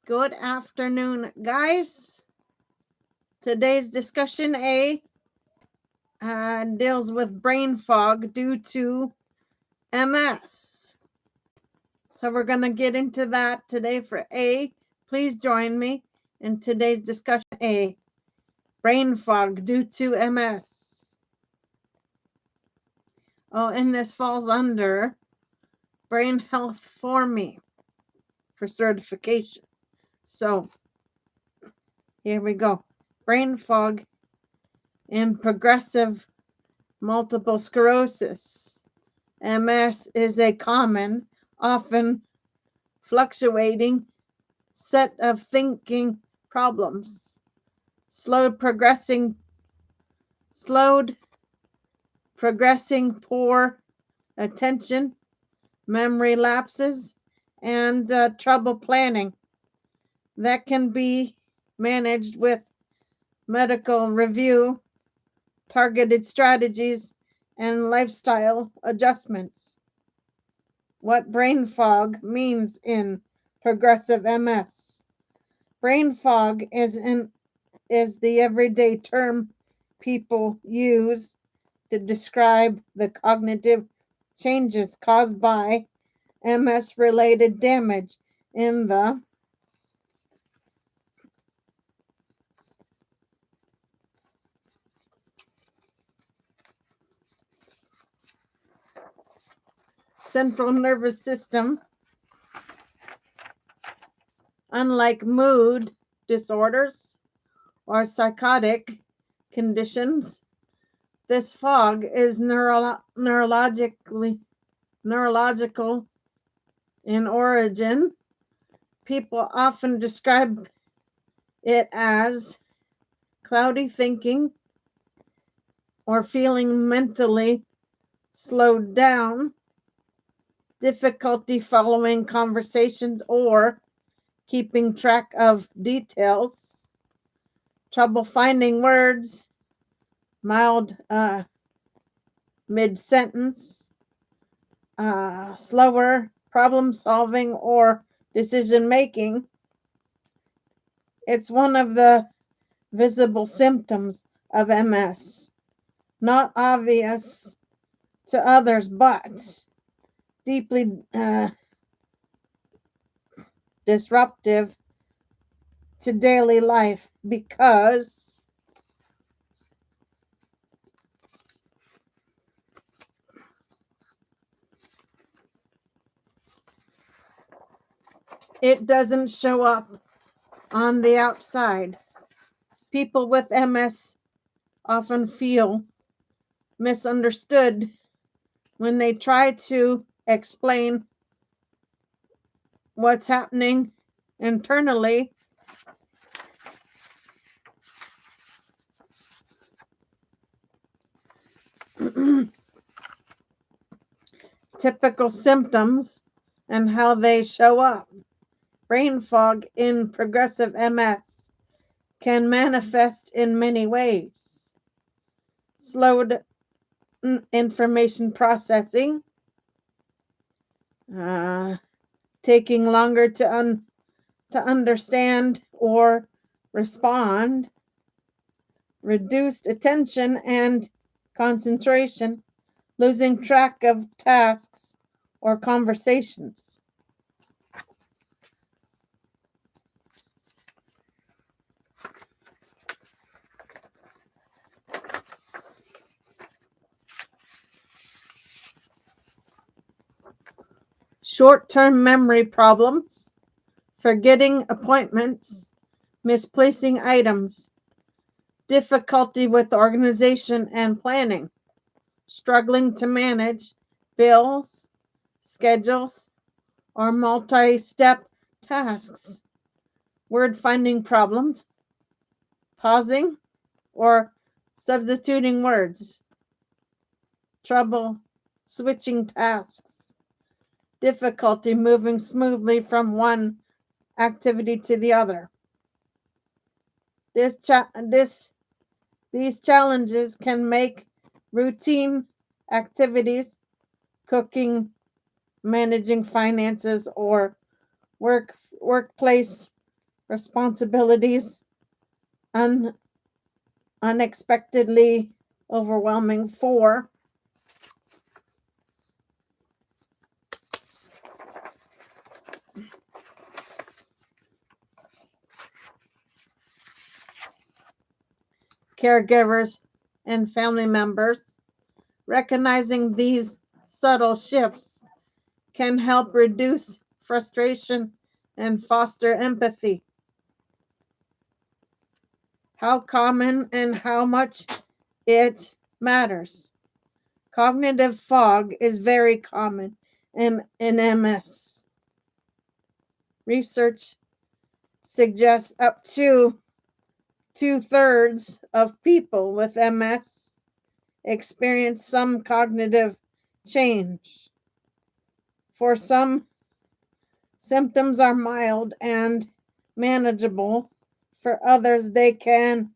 Good afternoon, guys. Today's discussion deals with brain fog due to MS. So we're going to get into that today for A. Please join me in today's discussion A. Brain fog due to MS. Oh, and this falls under brain health for me for certification. So here we go. Brain fog in progressive multiple sclerosis. MS is a common, often fluctuating set of thinking problems. Slowed progressing poor attention, memory lapses, and trouble planning that can be managed with medical review, targeted strategies, and lifestyle adjustments. What brain fog means in progressive MS. Brain fog is the everyday term people use to describe the cognitive changes caused by MS-related damage in the central nervous system. Unlike mood disorders or psychotic conditions, this fog is neurological in origin. People often describe it as cloudy thinking or feeling mentally slowed down, difficulty following conversations or keeping track of details, trouble finding words, mild mid-sentence, slower problem solving or decision making. It's one of the visible symptoms of MS, not obvious to others, but deeply disruptive to daily life because it doesn't show up on the outside. People with MS often feel misunderstood when they try to explain what's happening internally. Typical symptoms and how they show up. Brain fog in progressive MS can manifest in many ways. Slowed information processing, taking longer to understand or respond, reduced attention and concentration, losing track of tasks or conversations. Short-term memory problems, forgetting appointments, misplacing items, difficulty with organization and planning, struggling to manage bills, schedules, or multi-step tasks, word finding problems, pausing or substituting words, trouble switching tasks, difficulty moving smoothly from one activity to the other. These challenges can make routine activities, cooking, managing finances, or workplace responsibilities, unexpectedly overwhelming. 4, caregivers and family members. Recognizing these subtle shifts can help reduce frustration and foster empathy. How common and how much it matters. Cognitive fog is very common in MS. Research suggests up to 2/3 of people with MS experience some cognitive change. For some, symptoms are mild and manageable. For others, they can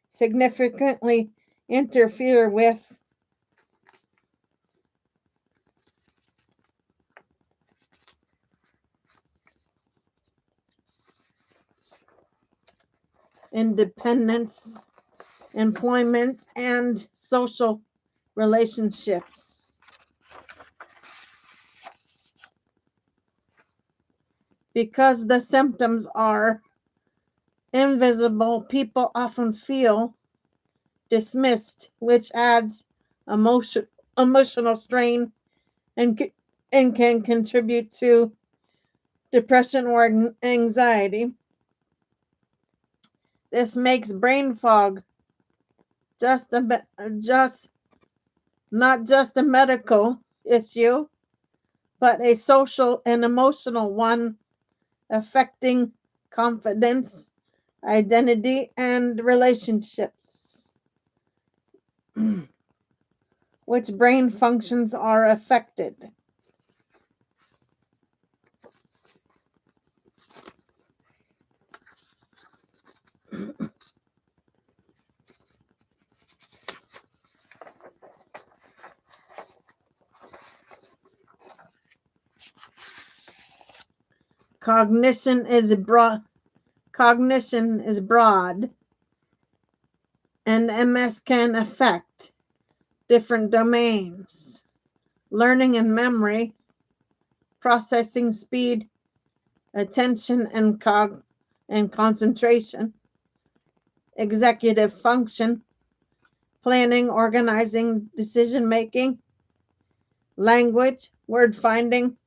significantly interfere with independence, employment, and social relationships. Because the symptoms are invisible, people often feel dismissed, which adds emotional strain and can contribute to depression or anxiety. This makes brain fog just not just a medical issue, but a social and emotional one, affecting confidence, identity, and relationships. Which brain functions are affected? Cognition is broad, and MS can affect different domains: learning and memory, processing speed, attention and concentration, executive function, planning, organizing, decision making, language, word finding,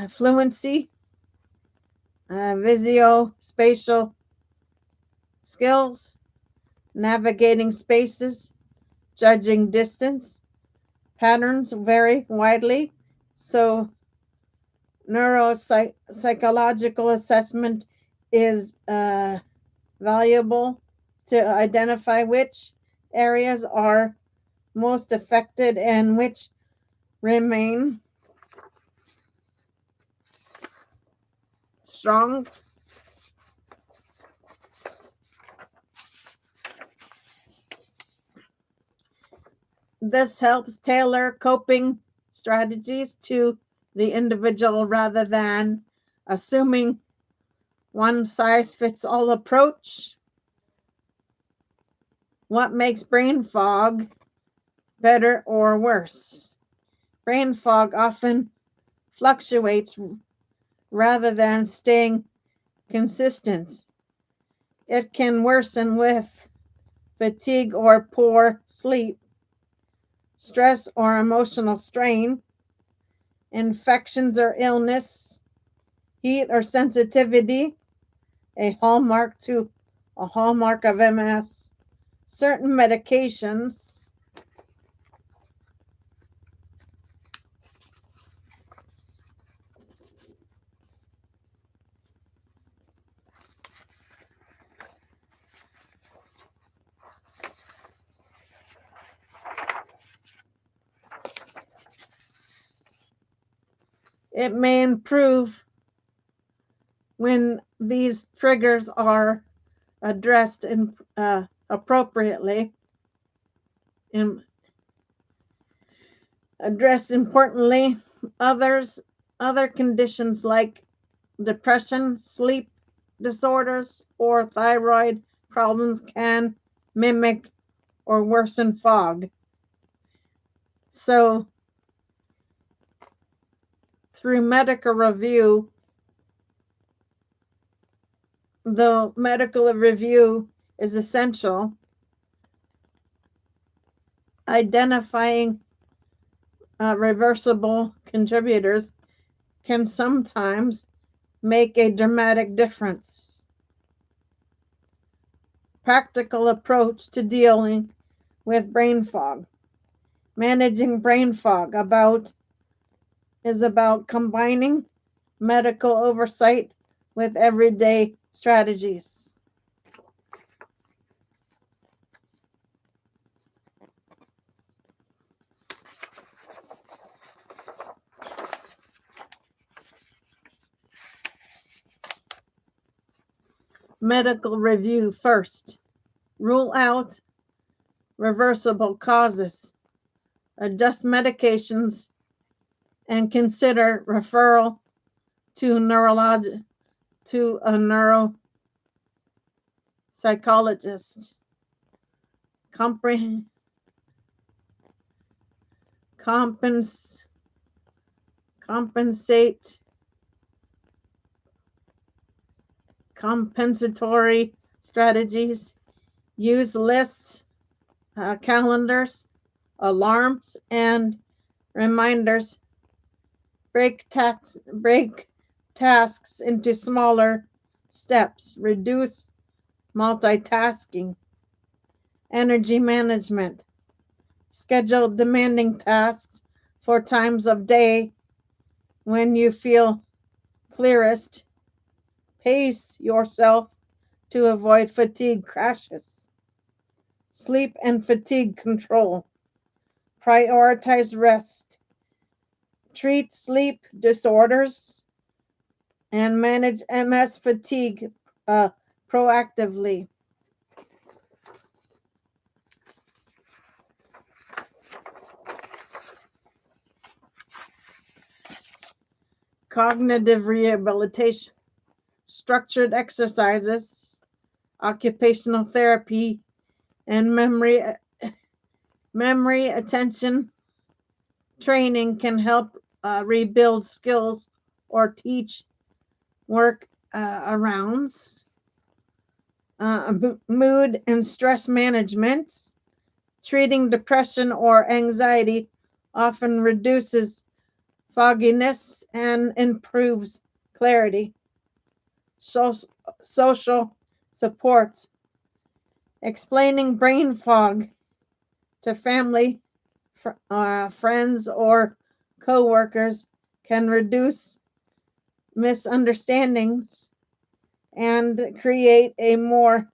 fluency, visuospatial skills, navigating spaces, judging distance. Patterns vary widely, so neuropsychological assessment is valuable to identify which areas are most affected and which remain strong. This helps tailor coping strategies to the individual rather than assuming one size fits all approach. What makes brain fog better or worse? Brain fog often fluctuates rather than staying consistent. It can worsen with fatigue or poor sleep, stress or emotional strain, infections or illness, heat or sensitivity, a hallmark of MS, certain medications. It may improve when these triggers are addressed appropriately. Addressed importantly, other conditions like depression, sleep disorders or thyroid problems can mimic or worsen fog. So, through medical review, the medical review is essential. Identifying reversible contributors can sometimes make a dramatic difference. Practical approach to dealing with brain fog. Managing brain fog is about combining medical oversight with everyday strategies. Medical review first. Rule out reversible causes. Adjust medications and consider referral to a neuropsychologist. Compensatory strategies. Use lists, calendars, alarms, and reminders. Break tasks into smaller steps. Reduce multitasking. Energy management. Schedule demanding tasks for times of day when you feel clearest. Pace yourself to avoid fatigue crashes. Sleep and fatigue control. Prioritize rest. Treat sleep disorders and manage MS fatigue proactively. Cognitive rehabilitation. Structured exercises, occupational therapy, and memory attention training can help rebuild skills or teach work arounds. Mood and stress management. Treating depression or anxiety often reduces fogginess and improves clarity. Social support. Explaining brain fog to family, friends, or coworkers can reduce misunderstandings and create a more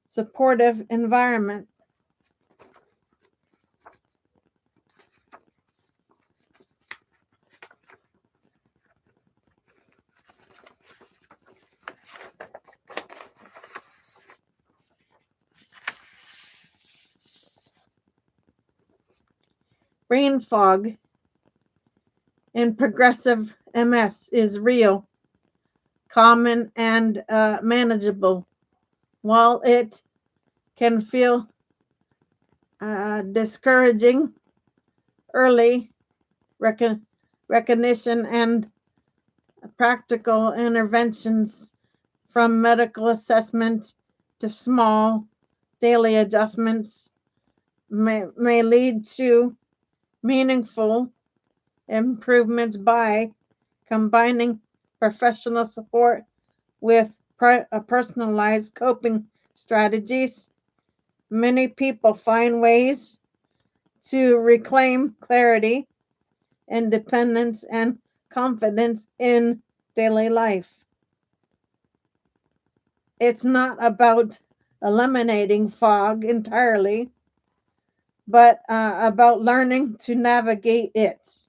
supportive environment. Brain fog in progressive MS is real, common, and manageable. While it can feel discouraging, early recognition and practical interventions, from medical assessment to small daily adjustments, may lead to meaningful improvements. By combining professional support with personalized coping strategies, many people find ways to reclaim clarity, independence, and confidence in daily life. It's not about eliminating fog entirely, but about learning to navigate it.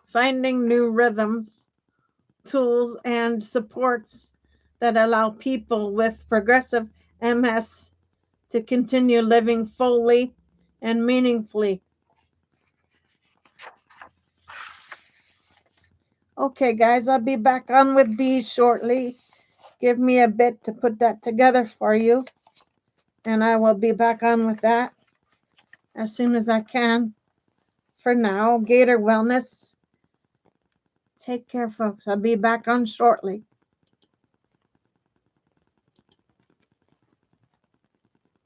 Finding new rhythms, tools, and supports that allow people with progressive MS to continue living fully and meaningfully. Okay, guys, I'll be back on with these shortly. Give me a bit to put that together for you, and I will be back on with that as soon as I can. For now, Gator Wellness. Take care, folks. I'll be back on shortly.